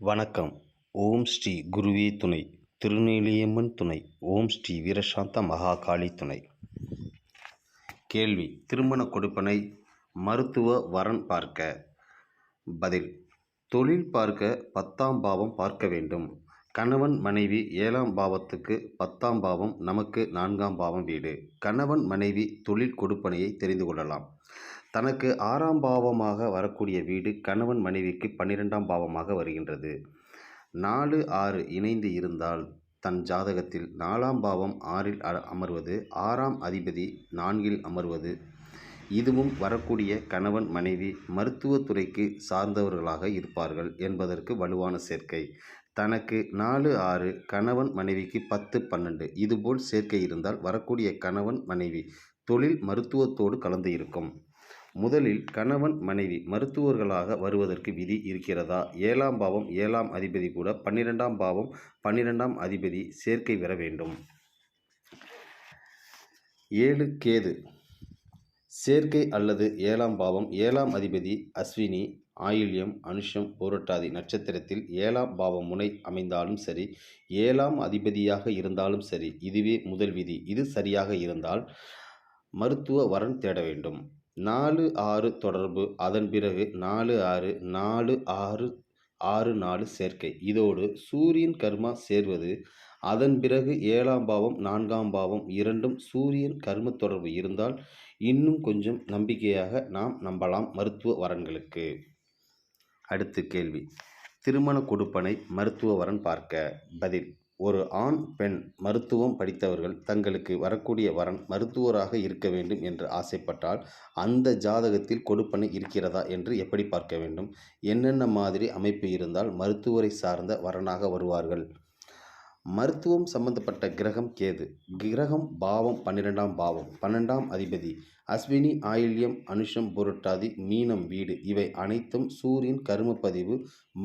வணக்கம். ஓம் ஸ்ரீ குருவே துணை. திருநீலியம்மன் துணை. ஓம் ஸ்ரீ வீரசாந்த மகாகாளி துணை. கேள்வி: திருமண கொடுப்பனை மருத்துவ வரன் பார்க்க. பதில்: தொழில் பார்க்க 10ஆம் பாவம் பார்க்க வேண்டும். கணவன் மனைவி 7ஆம் பாவத்துக்கு 10ஆம் பாவம் நமக்கு 4ஆம் பாவம் வீடு. கணவன் மனைவி தொழில் கொடுப்பனையை தெரிந்து கொள்ளலாம். தனக்கு 6ஆம் பாவமாக வரக்கூடிய வீடு கணவன் மனைவிக்கு 12ஆம் பாவமாக வருகின்றது. 4, 6 இணைந்து இருந்தால் தன் ஜாதகத்தில் 4ஆம் பாவம் 6இல் அமர்வது, 6ஆம் அதிபதி 4இல் அமர்வது, இதுவும் வரக்கூடிய கணவன் மனைவி மருத்துவத்துறைக்கு சார்ந்தவர்களாக இருப்பார்கள் என்பதற்கு வலுவான சேர்க்கை. தனக்கு 4, 6 கணவன் மனைவிக்கு 10, 12 இதுபோல் சேர்க்கை இருந்தால் வரக்கூடிய கணவன் மனைவி தொழில் மருத்துவத்தோடு கலந்து இருக்கும். முதலில் கணவன் மனைவி மருத்துவர்களாக வருவதற்கு விதி இருக்கிறதா? 7ஆம் பாவம் 7ஆம் அதிபதி கூட 12ஆம் பாவம் 12ஆம் அதிபதி சேர்க்கை பெற வேண்டும். 7 கேது சேர்க்கை அல்லது 7ஆம் பாவம் 7ஆம் அதிபதி அஸ்வினி, ஆயில்யம், அனுஷம், பூரட்டாதி நட்சத்திரத்தில் 7ஆம் பாவம் முனை அமைந்தாலும் சரி, 7ஆம் அதிபதியாக இருந்தாலும் சரி, இதுவே முதல் விதி. இது சரியாக இருந்தால் மருத்துவ வரன் தேட வேண்டும். 4, 6 தொடர்பு, அதன் பிறகு 4, 6, 4, 6, 6, 4 சேர்க்கை, இதோடு சூரியன் கர்மா சேர்வது, அதன் பிறகு 7ஆம் பாவம் 4ஆம் பாவம் இரண்டும் சூரியன் கர்ம தொடர்பு இருந்தால் இன்னும் கொஞ்சம் நம்பிக்கையாக நாம் நம்பலாம் மருத்துவ வரன்களுக்கு. அடுத்த கேள்வி: திருமண கொடுப்பனை மருத்துவ வரன் பார்க்க. பதில்: ஒரு ஆண் பெண் மருத்துவம் படித்தவர்கள் தங்களுக்கு வரக்கூடிய வரன் மருத்துவராக இருக்க வேண்டும் என்று ஆசைப்பட்டால் அந்த ஜாதகத்தில் கொடுப்பனை இருக்கிறதா என்று எப்படி பார்க்க வேண்டும்? என்னென்ன மாதிரி அமைப்பு இருந்தால் மருத்துவரை சார்ந்த வரனாக வருவார்கள்? மருத்துவம் சம்பந்தப்பட்ட கிரகம் கேது. கிரகம் பாவம் 12ஆம் பாவம் 12ஆம் அதிபதி அஸ்வினி, ஆயில்யம், அனுஷம், புரட்டாதி, மீனம் வீடு. இவை அனைத்தும் சூரியன் கர்மப்பதிவு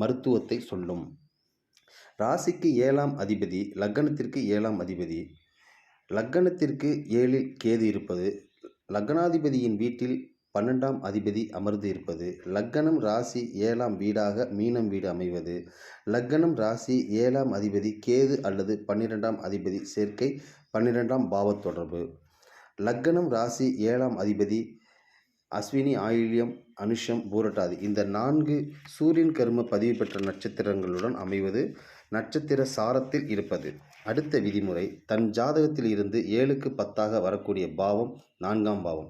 மருத்துவத்தை சொல்லும். ராசிக்கு 7ஆம் அதிபதி, லக்னத்திற்கு 7ஆம் அதிபதி. லக்னத்திற்கு 7இல் கேது இருப்பது, லக்னாதிபதியின் வீட்டில் 12ஆம் அதிபதி அமர்ந்து இருப்பது, லக்னம் ராசி 7ஆம் வீடாக மீனம் வீடு அமைவது, லக்னம் ராசி 7ஆம் அதிபதி கேது அல்லது 12ஆம் அதிபதி சேர்க்கை 12ஆம் பாவ தொடர்பு, லக்னம் ராசி 7ஆம் அதிபதி அஸ்வினி, ஆயில்யம், அனுஷம், பூரட்டாதி இந்த 4 சூரியன் கர்ம பதிவு பெற்ற நட்சத்திரங்களுடன் அமைவது, நட்சத்திர சாரத்தில் இருப்பது. அடுத்த விதிமுறை: தன் ஜாதகத்தில் இருந்து 7க்கு 10ஆக வரக்கூடிய பாவம் 4ஆம் பாவம்,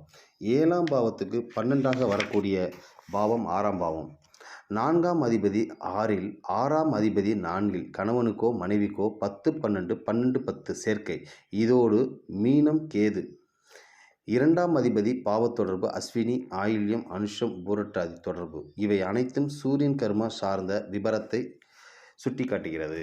7ஆம் பாவத்துக்கு 12ஆக வரக்கூடிய பாவம் 6ஆம் பாவம், 4ஆம் அதிபதி 6இல், 6ஆம் அதிபதி 4இல் கணவனுக்கோ மனைவிக்கோ 10, 12, 12, 10 சேர்க்கை, இதோடு மீனம் கேது. 2ஆம் அதிபதி பாவத்தொடர்பு அஸ்வினி, ஆயில்யம், அனுஷம், பூரட்டாதி தொடர்பு. இவை அனைத்தும் சூரியன் கர்மா சார்ந்த விபரத்தை சுட்டிக்காட்டுகிறது.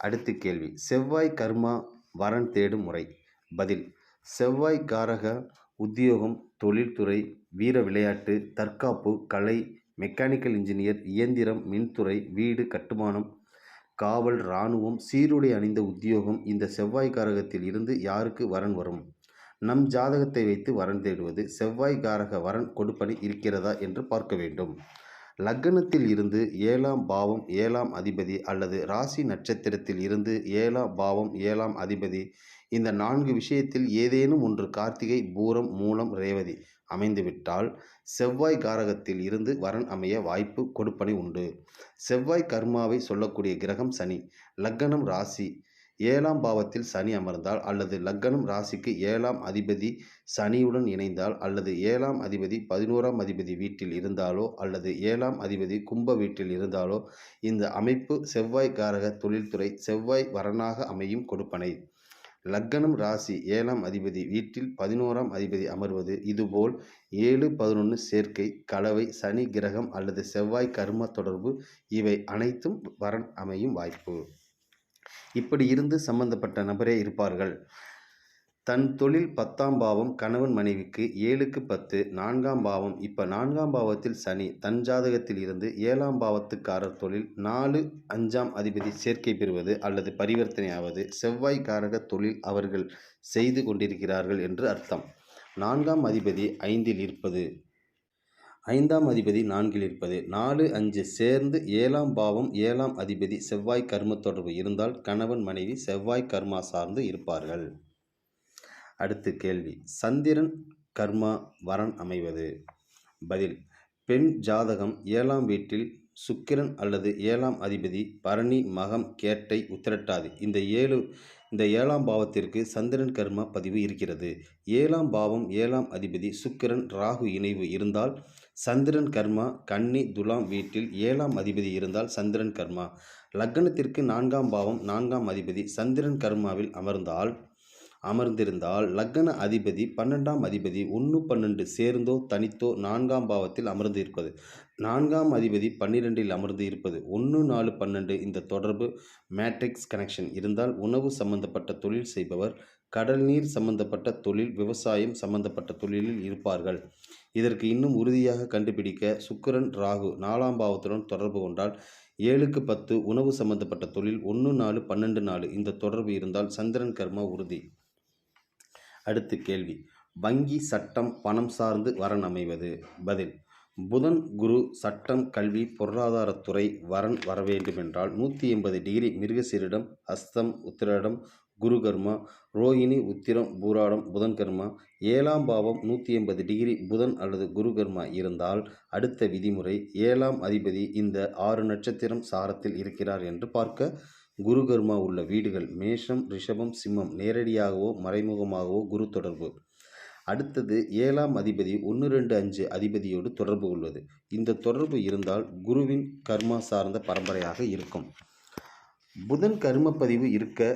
அடுத்த கேள்வி: செவ்வாய் கர்மா வரன் தேடும் முறை. பதில்: செவ்வாய் காரக உத்தியோகம், தொழில்துறை, வீர விளையாட்டு, தற்காப்பு, கலை, மெக்கானிக்கல் இன்ஜினியர், இயந்திரம், மின்துறை, வீடு கட்டுமானம், காவல், இராணுவம், சீருடை அணிந்த உத்தியோகம். இந்த செவ்வாய் காரகத்தில் இருந்து யாருக்கு வரன் வரும்? நம் ஜாதகத்தை வைத்து வரன் தேடுவது. செவ்வாய் காரக வரன் கொடுப்பனை இருக்கிறதா என்று பார்க்க வேண்டும். லக்னத்தில் இருந்து 7ஆம் பாவம் 7ஆம் அதிபதி அல்லது ராசி நட்சத்திரத்தில் இருந்து 7ஆம் பாவம் 7ஆம் அதிபதி இந்த 4 விஷயத்தில் ஏதேனும் ஒன்று கார்த்திகை, பூரம், மூலம், ரேவதி அமைந்துவிட்டால் செவ்வாய் காரகத்தில் இருந்து வரன் அமைய வாய்ப்பு கொடுப்பனை உண்டு. செவ்வாய் கர்மாவை சொல்லக்கூடிய கிரகம் சனி. லக்னம் ராசி 7ஆம் பாவத்தில் சனி அமர்ந்தால் அல்லது லக்னம் ராசிக்கு 7ஆம் அதிபதி சனியுடன் இணைந்தால் அல்லது 7ஆம் அதிபதி 11ஆம் அதிபதி வீட்டில் இருந்தாலோ அல்லது 7ஆம் அதிபதி கும்ப வீட்டில் இருந்தாலோ இந்த அமைப்பு செவ்வாய் காரக தொழில்துறை செவ்வாய் வரனாக அமையும் கொடுப்பனை. லக்னம் ராசி 7ஆம் அதிபதி வீட்டில் 11ஆம் அதிபதி அமர்வது, இதுபோல் 7, 11 சேர்க்கை, கலவை, சனி கிரகம் அல்லது செவ்வாய் கர்ம தொடர்பு இவை அனைத்தும் வரன் அமையும் வாய்ப்பு. இப்படி இருந்து சம்பந்தப்பட்ட நபரே இருப்பார்கள். தன் தொழில் 10ஆம் பாவம் கணவன் மனைவிக்கு 7க்கு 10 4ஆம் பாவம். இப்ப 4ஆம் பாவத்தில் சனி. தன் ஜாதகத்தில் இருந்து 7ஆம் பாவத்துக்காரர் தொழில் 4, 5ஆம் அதிபதி சேர்க்கை பெறுவது அல்லது பரிவர்த்தனை ஆவது செவ்வாய் காரக தொழில் அவர்கள் செய்து கொண்டிருக்கிறார்கள் என்று அர்த்தம். 4ஆம் அதிபதி 5இல் இருப்பது ஐந்தாம் அதிபதி 4ல் இருப்பது. 4, 5 சேர்ந்து 7ஆம் பாவம் 7ஆம் அதிபதி செவ்வாய் கர்ம தொடர்பு இருந்தால் கணவன் மனைவி செவ்வாய் கர்மா சார்ந்து இருப்பார்கள். அடுத்து கேள்வி. சந்திரன் கர்மா வரன் அமைவது. பதில். பெண் ஜாதகம் 7ஆம் வீட்டில் சுக்கிரன் அல்லது 7ஆம் அதிபதி பரணி மகம் கேட்டை உத்திரட்டாதி இந்த 7ஆம் பாவத்திற்கு சந்திரன் கர்மா பதிவு இருக்கிறது. 7ஆம் பாவம் 7ஆம் அதிபதி சுக்கிரன் ராகு இணைவு இருந்தால் சந்திரன் கர்மா. கன்னி துலாம் வீட்டில் 7ஆம் அதிபதி இருந்தால் சந்திரன் கர்மா. லக்னத்திற்கு 4ஆம் பாவம் 4ஆம் அதிபதி சந்திரன் கர்மாவில் அமர்ந்திருந்தால் லக்ன அதிபதி 12ஆம் அதிபதி 1, 12 சேர்ந்தோ தனித்தோ 4ஆம் பாவத்தில் அமர்ந்து இருப்பது. 4ஆம் அதிபதி 12இல் அமர்ந்து இருப்பது. 1, 4, 12 இந்த தொடர்பு மேட்ரிக்ஸ் கனெக்ஷன் இருந்தால் உணவு சம்பந்தப்பட்ட தொழில் செய்பவர், கடல் நீர் சம்பந்தப்பட்ட தொழில், விவசாயம் சம்பந்தப்பட்ட தொழிலில் இருப்பார்கள். இதற்கு இன்னும் உறுதியாக கண்டுபிடிக்க சுக்கிரன் ராகு 4ஆம் பாவத்துடன் தொடர்பு கொண்டால் 7க்கு 10 உணவு சம்பந்தப்பட்ட தொழில், 1, 4, 12, 4 இந்த தொடர்பு இருந்தால் சந்திரன் கர்மா உறுதி. அடுத்து கேள்வி. வங்கி சட்டம் பணம் சார்ந்து வரன் அமைவது. பதில். புதன் குரு சட்டம் கல்வி பொருளாதாரத்துறை வரன் வரவேண்டுமென்றால் 180 டிகிரி மிருகசீரிடம் அஸ்தம் உத்திராடம் குரு கர்மா, ரோஹிணி உத்திரம் பூராடம் புதன் கர்மா, 7ஆம் பாவம் 180 டிகிரி புதன் அல்லது குரு கர்மா இருந்தால் அடுத்த விதிமுறை 7ஆம் அதிபதி இந்த 6 நட்சத்திரம் சாரத்தில் இருக்கிறார் என்று பார்க்க. குரு கர்மா உள்ள வீடுகள் மேஷம், ரிஷபம், சிம்மம் நேரடியாகவோ மறைமுகமாகவோ குரு தொடர்பு. அடுத்தது 7ஆம் அதிபதி 1, 2, 5 அதிபதியோடு தொடர்பு கொள்வது. இந்த தொடர்பு இருந்தால் குருவின் கர்மா சார்ந்த பரம்பரையாக இருக்கும். புதன் கர்ம பதிவு இருக்க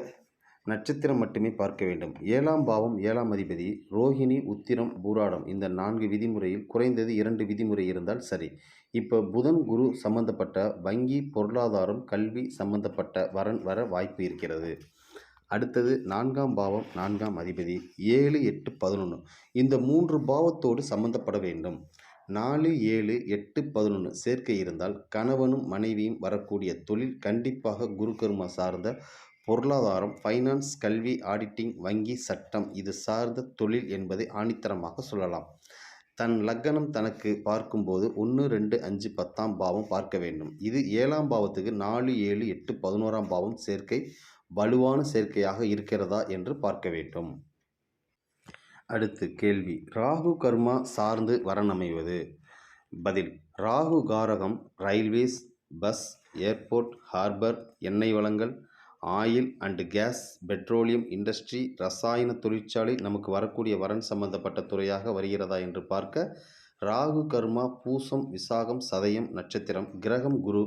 நட்சத்திரம் மட்டுமே பார்க்க வேண்டும். 7ஆம் பாவம் 7ஆம் அதிபதி ரோஹிணி உத்திரம் பூராடம் இந்த 4 விதிமுறையில் குறைந்தது 2 விதிமுறை இருந்தால் சரி. இப்போ புதன் குரு சம்பந்தப்பட்ட வங்கி பொருளாதாரம் கல்வி சம்பந்தப்பட்ட வரன் வர வாய்ப்பு இருக்கிறது. அடுத்தது 4ஆம் பாவம் 4ஆம் அதிபதி 7, 8, 11 இந்த 3 பாவத்தோடு சம்பந்தப்பட வேண்டும். 4, 7, 8, 11 சேர்க்கை இருந்தால் கணவனும் மனைவியும் வரக்கூடிய தொழில் கண்டிப்பாக குரு கர்மா சார்ந்த பொருளாதாரம், ஃபைனான்ஸ், கல்வி, ஆடிட்டிங், வங்கி, சட்டம் இது சார்ந்த தொழில் என்பதை ஆணித்தரமாக சொல்லலாம். தன் லக்னம் தனக்கு பார்க்கும்போது 1, 2, 5, 10ஆம் பாவம் பார்க்க வேண்டும். இது 7ஆம் பாவத்துக்கு 4, 7, 8, 11ஆம் பாவம் சேர்க்கை வலுவான சேர்க்கையாக இருக்கிறதா என்று பார்க்க வேண்டும். அடுத்து கேள்வி. ராகு கர்மா சார்ந்து வரன் அமைவது. பதில். ராகு காரகம் ரயில்வேஸ், பஸ், ஏர்போர்ட், ஹார்பர், எண்ணெய் வளங்கள், oil and gas, petroleum industry, ரசாயன தொழிற்சாலை நமக்கு வரக்கூடிய வரன் சம்பந்தப்பட்ட துறையாக வருகிறதா என்று பார்க்க. ராகு கர்மா பூசம், விசாகம், சதயம் நட்சத்திரம், கிரகம் குரு,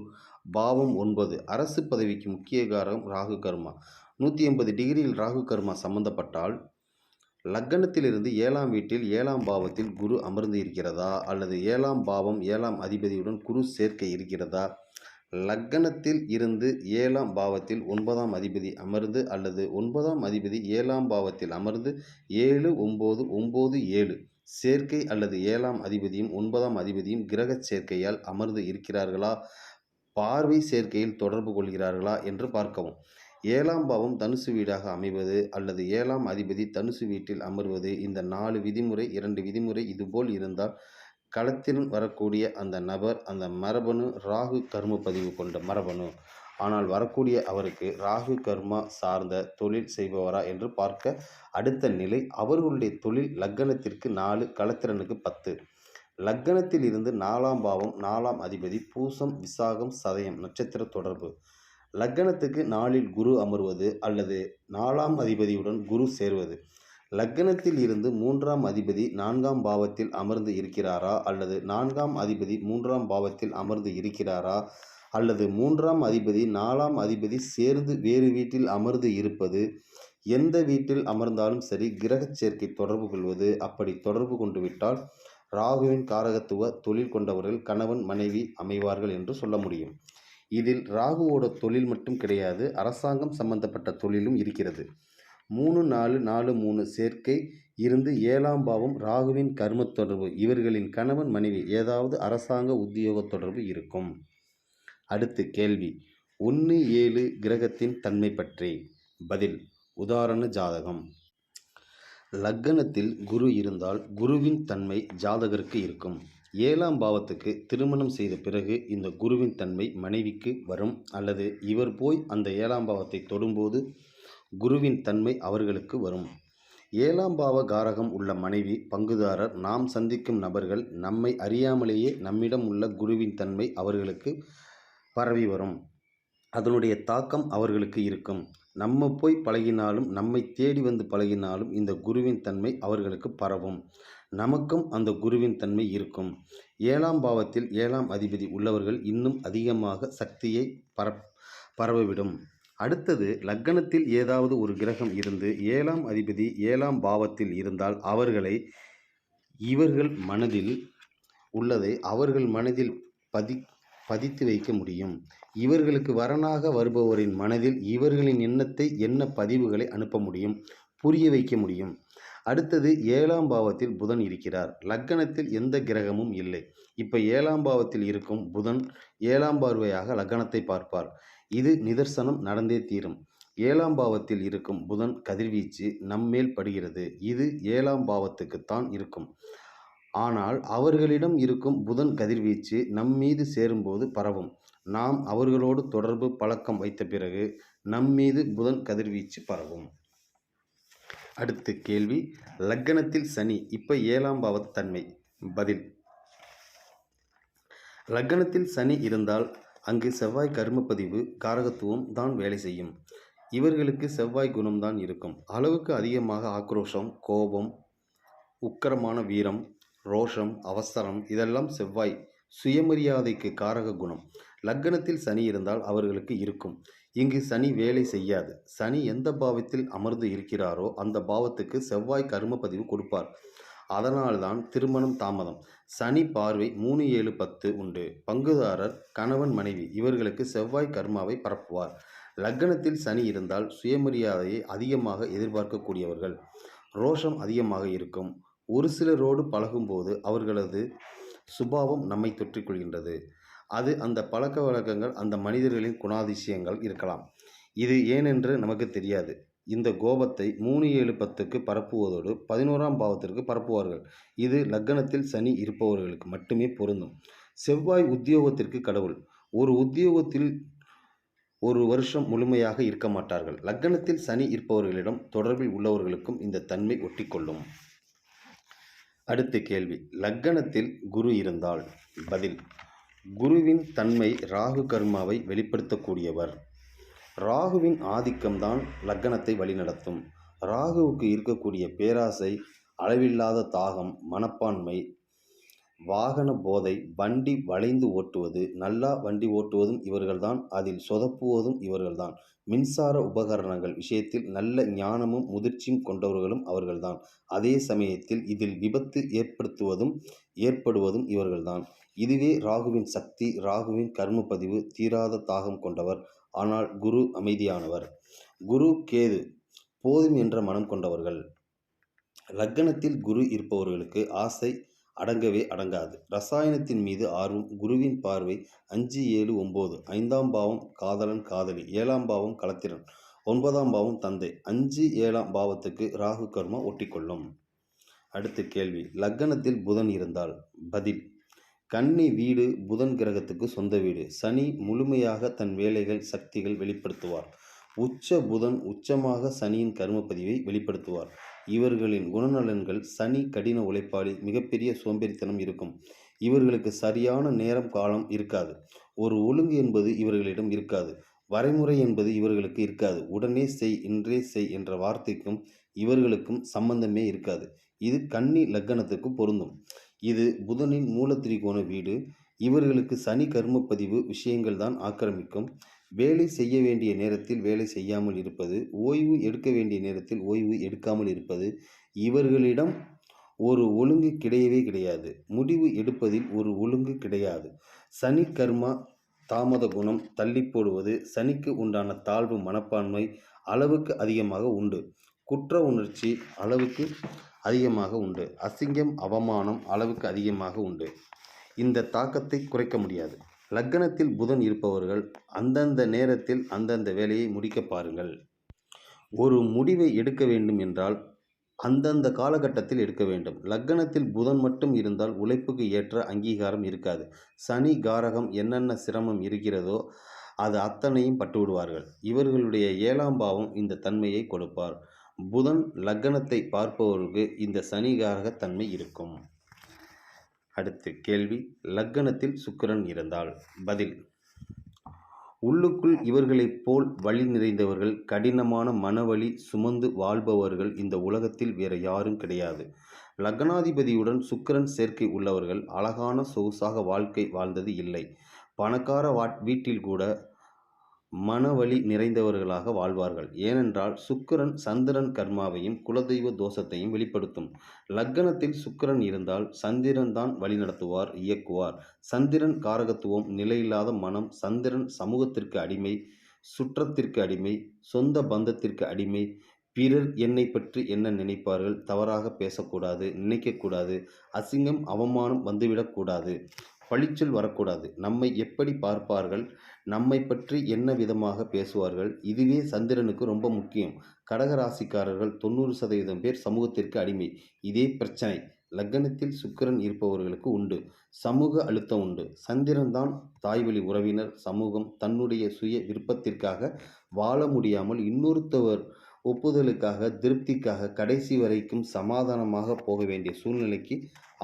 பாவம் 9, அரசு பதவிக்கு முக்கிய காரகம் ராகு கர்மா. 180 டிகிரியில் ராகு கர்மா சம்பந்தப்பட்டால் லக்னத்திலிருந்து 7ஆம் வீட்டில் 7ஆம் பாவத்தில் குரு அமர்ந்து இருக்கிறதா அல்லது 7ஆம் பாவம் 7ஆம் அதிபதியுடன் குரு சேர்க்கை இருக்கிறதா, லக்னத்தில் இருந்து 7ஆம் பாவத்தில் 9ஆம் அதிபதி அமர்ந்து அல்லது 9ஆம் அதிபதி 7ஆம் பாவத்தில் அமர்ந்து 7, 9, 9, 7 சேர்க்கை அல்லது 7ஆம் அதிபதியும் 9ஆம் அதிபதியும் கிரக சேர்க்கையால் அமர்ந்து இருக்கிறார்களா, பார்வை சேர்க்கையில் தொடர்பு கொள்கிறார்களா என்று பார்க்கவும். 7ஆம் பாவம் தனுசு வீடாக அமைவது அல்லது 7ஆம் அதிபதி தனுசு வீட்டில் அமர்வது இந்த 4 விதிமுறை 2 விதிமுறை இதுபோல் இருந்தால் களத்தில் வரக்கூடிய அந்த நபர் அந்த மரபணு ராகு கர்ம பதிவு கொண்ட மரபணு. ஆனால் வரக்கூடிய அவருக்கு ராகு கர்மா சார்ந்த தொழில் செய்பவரா என்று பார்க்க. அடுத்த நிலை அவர்களுடைய தொழில் லக்னத்திற்கு 4 களத்திரனுக்கு 10. லக்னத்தில் இருந்து 4ஆம் பாவம் 4ஆம் அதிபதி பூசம், விசாகம், சதயம் நட்சத்திர தொடர்பு. லக்னத்துக்கு 4இல் குரு அமர்வது அல்லது 4ஆம் அதிபதியுடன் குரு சேர்வது. லக்னத்தில் இருந்து 3ஆம் அதிபதி 4ஆம் பாவத்தில் அமர்ந்து இருக்கிறாரா அல்லது 4ஆம் அதிபதி 3ஆம் பாவத்தில் அமர்ந்து இருக்கிறாரா அல்லது 3ஆம் அதிபதி 4ஆம் அதிபதி சேர்ந்து வேறு வீட்டில் அமர்ந்து இருப்பது. எந்த வீட்டில் அமர்ந்தாலும் சரி கிரக சேர்க்கை தொடர்பு கொள்வது. அப்படி தொடர்பு கொண்டு விட்டால் ராகுவின் காரகத்துவ தொழில் கொண்டவர்கள் கணவன் மனைவி அமைவார்கள் என்று சொல்ல முடியும். இதில் ராகுவோட தொழில் மட்டும் கிடையாது, அரசாங்கம் சம்பந்தப்பட்ட தொழிலும் இருக்கிறது. 3, 4, 4, 3 சேர்க்கை இருந்து 7ஆம் பாவம் ராகுவின் கர்ம தொடர்பு. இவர்களின் கணவன் மனைவி ஏதாவது அரசாங்க உத்தியோக தொடர்பு இருக்கும். அடுத்து கேள்வி. 1, 7 கிரகத்தின் தன்மை பற்றி. பதில். உதாரண ஜாதகம். லக்னத்தில் குரு இருந்தால் குருவின் தன்மை ஜாதகருக்கு இருக்கும். 7ஆம் பாவத்துக்கு திருமணம் செய்த பிறகு இந்த குருவின் தன்மை மனைவிக்கு வரும், அல்லது இவர் போய் அந்த 7ஆம் பாவத்தை தொடும்போது குருவின் தன்மை அவர்களுக்கு வரும். 7ஆம் பாவ காரகம் உள்ள மனைவி, பங்குதாரர், நாம் சந்திக்கும் நபர்கள், நம்மை அறியாமலேயே நம்மிடம் உள்ள குருவின் தன்மை அவர்களுக்கு பரவி வரும். அதனுடைய தாக்கம் அவர்களுக்கு இருக்கும். நம்ம போய் பழகினாலும், நம்மை தேடி வந்து பழகினாலும் இந்த குருவின் தன்மை அவர்களுக்கு பரவும். நமக்கும் அந்த குருவின் தன்மை இருக்கும். 7ஆம் பாவத்தில் 7ஆம் அதிபதி உள்ளவர்கள் இன்னும் அதிகமாக சக்தியை பரவவிடும். அடுத்தது, லக்னத்தில் ஏதாவது ஒரு கிரகம் இருந்து 7ஆம் அதிபதி 7ஆம் பாவத்தில் இருந்தால் இவர்கள் மனதில் உள்ளதை அவர்கள் மனதில் பதித்து வைக்க முடியும். இவர்களுக்கு வரனாக வருபவரின் மனதில் இவர்களின் எண்ண பதிவுகளை அனுப்ப முடியும், புரிய வைக்க முடியும். அடுத்தது, 7ஆம் பாவத்தில் புதன் இருக்கிறார். லக்னத்தில் எந்த கிரகமும் இல்லை. இப்போ 7ஆம் பாவத்தில் இருக்கும் புதன் 7ஆம் பார்வையாக லக்னத்தை பார்ப்பார். இது நிதர்சனம், நடந்தே தீரும். 7ஆம் பாவத்தில் இருக்கும் புதன் கதிர்வீச்சு நம்மேல் படுகிறது. இது 7ஆம் பாவத்துக்குத்தான் இருக்கும். ஆனால் அவர்களிடம் இருக்கும் புதன் கதிர்வீச்சு நம்மீது சேரும்போது பரவும். நாம் அவர்களோடு தொடர்பு பழக்கம் வைத்த பிறகு நம்மீது புதன் கதிர்வீச்சு பரவும். அடுத்த கேள்வி, லக்னத்தில் சனி இப்போ 7ஆம் பாவ தன்மை. பதில், லக்னத்தில் சனி இருந்தால் அங்கு செவ்வாய் கர்மப்பதிவு காரகத்துவம் தான் வேலை செய்யும். இவர்களுக்கு செவ்வாய் குணம்தான் இருக்கும். அளவுக்கு அதிகமாக ஆக்ரோஷம், கோபம், உக்கிரமான வீரம், ரோஷம், அவசரம் இதெல்லாம் செவ்வாய் சுயமரியாதைக்கு காரக குணம். லக்னத்தில் சனி இருந்தால் அவர்களுக்கு இருக்கும். இங்கு சனி வேலை செய்யாது. சனி எந்த பாவத்தில் அமர்ந்து இருக்கிறாரோ அந்த பாவத்துக்கு செவ்வாய் கர்ம பதிவு கொடுப்பார். அதனால்தான் திருமணம் தாமதம். சனி பார்வை 3, 7, 10 உண்டு. பங்குதாரர், கணவன், மனைவி இவர்களுக்கு செவ்வாய் கர்மாவை பரப்புவார். லக்னத்தில் சனி இருந்தால் சுயமரியாதையை அதிகமாக எதிர்பார்க்கக்கூடியவர்கள். ரோஷம் அதிகமாக இருக்கும். ஒரு சிலரோடு பழகும்போது அவர்களது சுபாவம் நம்மை தொற்றிக்கொள்கின்றது. அது அந்த பழக்க வழக்கங்கள், அந்த மனிதர்களின் குணாதிசயங்கள் இருக்கலாம். இது ஏனென்று நமக்கு தெரியாது. இந்த கோபத்தை 3, 7, 10க்கு பரப்புவதோடு 11ஆம் பாவத்திற்கு பரப்புவார்கள். இது லக்னத்தில் சனி இருப்பவர்களுக்கு மட்டுமே பொருந்தும். செவ்வாய் உத்தியோகத்திற்கு கடவுள். ஒரு உத்தியோகத்தில் ஒரு வருஷம் முழுமையாக இருக்க மாட்டார்கள். லக்னத்தில் சனி இருப்பவர்களிடம் தொடர்பில் உள்ளவர்களுக்கும் இந்த தன்மை ஒட்டிக்கொள்ளும். அடுத்த கேள்வி, லக்னத்தில் குரு இருந்தால். பதில், குருவின் தன்மை ராகு கர்மாவை வெளிப்படுத்தக்கூடியவர். ராகுவின் ஆதிக்கம்தான் லக்னத்தை வழிநடத்தும். ராகுவுக்கு இருக்கக்கூடிய பேராசை, அளவில்லாத தாகம், மனப்பான்மை, வாகன போதை, வண்டி வளைந்து ஓட்டுவது, நல்லா வண்டி ஓட்டுவதும் இவர்கள்தான், அதில் சொதப்புவதும் இவர்கள்தான். மின்சார உபகரணங்கள் விஷயத்தில் நல்ல ஞானமும் முதிர்ச்சியும் கொண்டவர்களும் அவர்கள்தான். அதே சமயத்தில் இதில் விபத்து ஏற்படுவதும் இவர்கள்தான். இதுவே ராகுவின் சக்தி. ராகுவின் கர்ம பதிவு தீராத தாகம் கொண்டவர். ஆனால் குரு அமைதியானவர். குரு, கேது போதும் என்ற மனம் கொண்டவர்கள். லக்னத்தில் குரு இருப்பவர்களுக்கு ஆசை அடங்கவே அடங்காது. ரசாயனத்தின் மீது ஆர்வம். குருவின் பார்வை 5, 7, 9. 5ஆம் பாவம் காதலன், காதலி. 7ஆம் பாவம் களத்திரன். 9ஆம் பாவம் தந்தை. 5, 7ஆம் பாவத்துக்கு ராகு கர்மா ஒட்டிக்கொள்ளும். அடுத்த கேள்வி, லக்னத்தில் புதன் இருந்தால். பதில், கன்னி வீடு புதன் கிரகத்துக்கு சொந்த வீடு. சனி முழுமையாக தன் வேலைகள், சக்திகள் வெளிப்படுத்துவார். உச்ச புதன் உச்சமாக சனியின் கர்மப்பதிவை வெளிப்படுத்துவார். இவர்களின் குணநலன்கள், சனி கடின உழைப்பாளி, மிகப்பெரிய சோம்பேறித்தனம் இருக்கும். இவர்களுக்கு சரியான நேரம் காலம் இருக்காது. ஒரு ஒழுங்கு என்பது இவர்களிடம் இருக்காது. வரைமுறை என்பது இவர்களுக்கு இருக்காது. உடனே செய், இன்றே செய் என்ற வார்த்தைக்கும் இவர்களுக்கும் சம்பந்தமே இருக்காது. இது கன்னி லக்னத்துக்கு பொருந்தும். இது புதனின் மூலத்திரிகோண வீடு. இவர்களுக்கு சனி கர்மப்பதிவு விஷயங்கள் தான் ஆக்கிரமிக்கும். வேலை செய்ய வேண்டிய நேரத்தில் வேலை செய்யாமல் இருப்பது, ஓய்வு எடுக்க வேண்டிய நேரத்தில் ஓய்வு எடுக்காமல் இருப்பது. இவர்களிடம் ஒரு ஒழுங்கு கிடையவே கிடையாது. முடிவு எடுப்பதில் ஒரு ஒழுங்கு கிடையாது. சனி கர்மா தாமத குணம், தள்ளி போடுவது. சனிக்கு உண்டான தாழ்வு மனப்பான்மை அளவுக்கு அதிகமாக உண்டு. குற்ற உணர்ச்சி அளவுக்கு அதிகமாக உண்டு. அசிங்கம், அவமானம் அளவுக்கு அதிகமாக உண்டு. இந்த தாக்கத்தை குறைக்க முடியாது. லக்னத்தில் புதன் இருப்பவர்கள் அந்தந்த நேரத்தில் அந்தந்த வேலையை முடிக்க பாருங்கள். ஒரு முடிவை எடுக்க வேண்டும் என்றால் அந்தந்த காலகட்டத்தில் எடுக்க வேண்டும். லக்னத்தில் புதன் மட்டும் இருந்தால் உழைப்புக்கு ஏற்ற அங்கீகாரம் இருக்காது. சனி காரகம் என்னென்ன சிரமம் இருக்கிறதோ அது அத்தனையும் பட்டுவிடுவார்கள். இவர்களுடைய 7ஆம் பாவம் இந்த தன்மையை கொடுப்பார். புதன் லக்னத்தை பார்ப்பவர்களுக்கு இந்த சனிகாரக தன்மை இருக்கும். அடுத்து கேள்வி, லக்னத்தில் சுக்கிரன் இருந்தால் பதில். உள்ளுக்குள் இவர்களைப் போல் வலி நிறைந்தவர்கள், கடினமான மனவலி சுமந்து வாழ்பவர்கள் இந்த உலகத்தில் வேற யாரும் கிடையாது. லக்னாதிபதியுடன் சுக்கிரன் சேர்க்கை உள்ளவர்கள் அழகான சொகுசாக வாழ்க்கை வாழ்ந்தது இல்லை. பணக்கார வீட்டில் கூட மனவலி நிறைந்தவர்களாக வாழ்வார்கள். ஏனென்றால் சுக்கிரன் சந்திரன் கர்மாவையும் குலதெய்வ தோஷத்தையும் வெளிப்படுத்தும். லக்னத்தில் சுக்கிரன் இருந்தால் சந்திரன் தான் வழிநடத்துவார், இயக்குவார். சந்திரன் காரகத்துவம், நிலையில்லாத மனம். சந்திரன் சமூகத்திற்கு அடிமை, சுற்றத்திற்கு அடிமை, சொந்த பந்தத்திற்கு அடிமை. பிறர் என்னை பற்றி என்ன நினைப்பார்கள், தவறாக பேசக்கூடாது, நினைக்கக்கூடாது, அசிங்கம் அவமானம் வந்துவிடக்கூடாது, பழிச்சொல் வரக்கூடாது, நம்மை எப்படி பார்ப்பார்கள், நம்மை பற்றி என்ன விதமாக பேசுவார்கள். இதுவே சந்திரனுக்கு ரொம்ப முக்கியம். கடகராசிக்காரர்கள் 90% பேர் சமூகத்திற்கு அடிமை. இதே பிரச்சனை லக்னத்தில் சுக்கிரன் இருப்பவர்களுக்கு உண்டு. சமூக அழுத்தம் உண்டு. சந்திரன் தான் தாய்வழி உறவினர், சமூகம். தன்னுடைய சுய விருப்பத்திற்காக வாழ முடியாமல் இன்னொருத்தவர் ஒப்புதலுக்காக, திருப்திக்காக கடைசி வரைக்கும் சமாதானமாக போக வேண்டிய சூழ்நிலைக்கு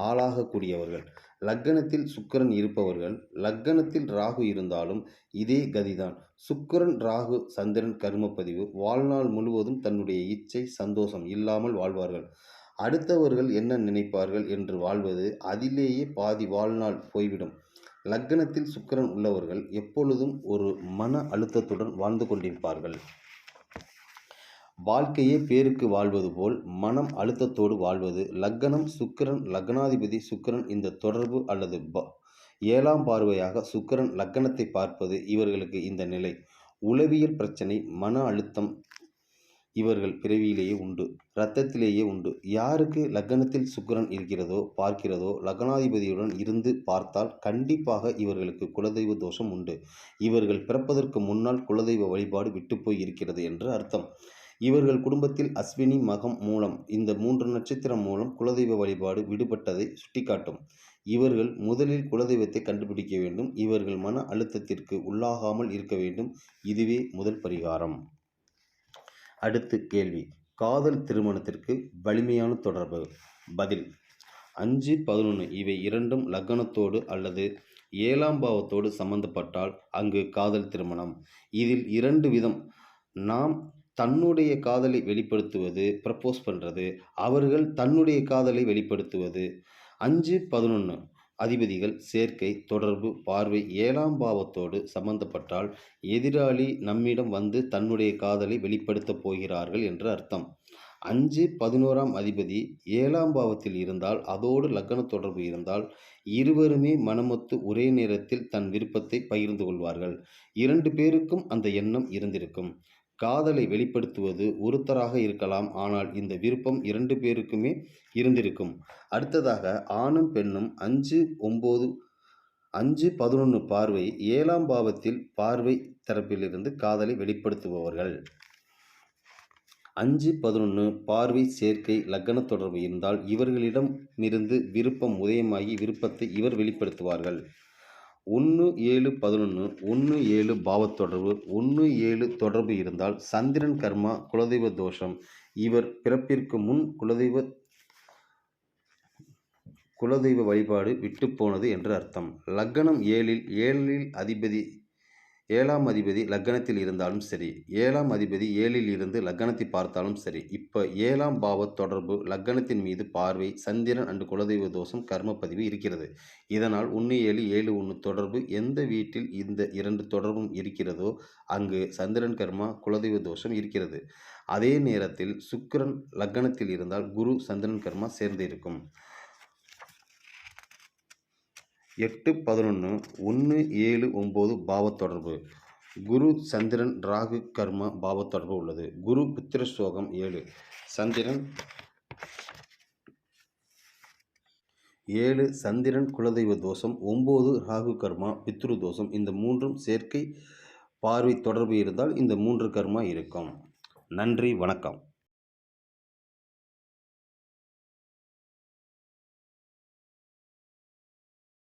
ஆளாகக்கூடியவர்கள். லக்னத்தில் சுக்கிரன் இருப்பவர்கள், லக்னத்தில் ராகு இருந்தாலும் இதே கதிதான். சுக்கிரன் ராகு சந்திரன் கர்மப்பதிவு. வாழ்நாள் முழுவதும் தன்னுடைய இச்சை சந்தோஷம் இல்லாமல் வாழ்வார்கள். அடுத்தவர்கள் என்ன நினைப்பார்கள் என்று வாழ்வது, அதிலேயே பாதி வாழ்நாள் போய்விடும். லக்னத்தில் சுக்கிரன் உள்ளவர்கள் எப்பொழுதும் ஒரு மன அழுத்தத்துடன் வாழ்ந்து கொண்டிருப்பார்கள். வாழ்க்கையே பேருக்கு வாழ்வது போல் மனம் அழுத்தத்தோடு வாழ்வது. லக்னம் சுக்கிரன், லக்னாதிபதி சுக்கிரன் இந்த தொடர்பு அல்லது 7ஆம் பார்வையாக சுக்கிரன் லக்னத்தை பார்ப்பது இவர்களுக்கு இந்த நிலை. உளவியல் பிரச்சனை, மன அழுத்தம் இவர்கள் பிறவியிலேயே உண்டு, இரத்தத்திலேயே உண்டு. யாருக்கு லக்னத்தில் சுக்கிரன் இருக்கிறதோ பார்க்கிறதோ, லக்னாதிபதியுடன் இருந்து பார்த்தால் கண்டிப்பாக இவர்களுக்கு குலதெய்வ தோஷம் உண்டு. இவர்கள் பிறப்பதற்கு முன்னால் குலதெய்வ வழிபாடு விட்டுப்போய் இருக்கிறது என்று அர்த்தம். இவர்கள் குடும்பத்தில் அஸ்வினி மகம் மூலம் இந்த 3 நட்சத்திரம் மூலம் குலதெய்வ வழிபாடு விடுபட்டதை சுட்டிக்காட்டும். இவர்கள் முதலில் குலதெய்வத்தை கண்டுபிடிக்க வேண்டும். இவர்கள் மன அழுத்தத்திற்கு உள்ளாகாமல் இருக்க வேண்டும். இதுவே முதல் பரிகாரம். அடுத்து கேள்வி, காதல் திருமணத்திற்கு வலிமையான தொடர்பு. பதில். 5, 11 இவை இரண்டும் லக்னத்தோடு அல்லது 7ஆம் பாவத்தோடு சம்பந்தப்பட்டால் அங்கு காதல் திருமணம். இதில் 2 விதம். நாம் தன்னுடைய காதலை வெளிப்படுத்துவது, ப்ரப்போஸ் பண்ணுறது. அவர்கள் தன்னுடைய காதலை வெளிப்படுத்துவது. 5, 11 அதிபதிகள் சேர்க்கை, தொடர்பு, பார்வை 7ஆம் பாவத்தோடு சம்பந்தப்பட்டால் எதிராளி நம்மிடம் வந்து தன்னுடைய காதலை வெளிப்படுத்தப் போகிறார்கள் என்று அர்த்தம். 5, 11ஆம் அதிபதி 7ஆம் பாவத்தில் இருந்தால், அதோடு லக்ன தொடர்பு இருந்தால் இருவருமே மனமொத்து ஒரே நேரத்தில் தன் விருப்பத்தை பகிர்ந்து கொள்வார்கள். 2 பேருக்கும் அந்த எண்ணம் இருந்திருக்கும். காதலை வெளிப்படுத்துவது ஒருத்தராக இருக்கலாம், ஆனால் இந்த விருப்பம் 2 பேருக்குமே இருந்திருக்கும். அடுத்ததாக ஆணும் பெண்ணும் 5, 9, 5, 11 பார்வை 7ஆம் பாவத்தில் பார்வை தரப்பிலிருந்து காதலை வெளிப்படுத்துபவர்கள். 5, 11 பார்வை சேர்க்கை லக்ன தொடர்பு இருந்தால் இவர்களிடம் இருந்து விருப்பம் உதயமாகி விருப்பத்தை இவர் வெளிப்படுத்துவார்கள். 1, 7, 11 1, 7 பாவத்தொடர்பு 1, 7 தொடர்பு இருந்தால் சந்திரன் கர்மா, குலதெய்வ தோஷம். இவர் பிறப்பிற்கு முன் குலதெய்வ வழிபாடு விட்டு போனது என்று அர்த்தம். லக்னம் 7 7ஆம் அதிபதி லக்னத்தில் இருந்தாலும் சரி, 7ஆம் அதிபதி 7இல் இருந்து லக்னத்தை பார்த்தாலும் சரி, இப்போ 7ஆம் பாவ தொடர்பு லக்னத்தின் மீது பார்வை, சந்திரன் அண்டு குலதெய்வ தோஷம் கர்மப்பதிவு இருக்கிறது. இதனால் 1, 7, 7, 1 தொடர்பு எந்த வீட்டில் இந்த 2 தொடர்பும் இருக்கிறதோ அங்கு சந்திரன் கர்மா, குலதெய்வ தோஷம் இருக்கிறது. அதே நேரத்தில் சுக்கிரன் லக்னத்தில் இருந்தால் குரு சந்திரன் கர்மா சேர்ந்து இருக்கும். 8, 11 1, 7, 9 பாவத்தொடர்பு. குரு சந்திரன் ராகு கர்மா பாவத்தொடர்பு உள்ளது. குரு புத்திர சோகம் 7, சந்திரன் 7 சந்திரன் குலதெய்வ தோஷம், 9 ராகு கர்மா பித்ரு தோஷம். இந்த 3ம் சேர்க்கை பார்வை தொடர்பு இருந்தால் இந்த 3 கர்மா இருக்கும். நன்றி, வணக்கம்.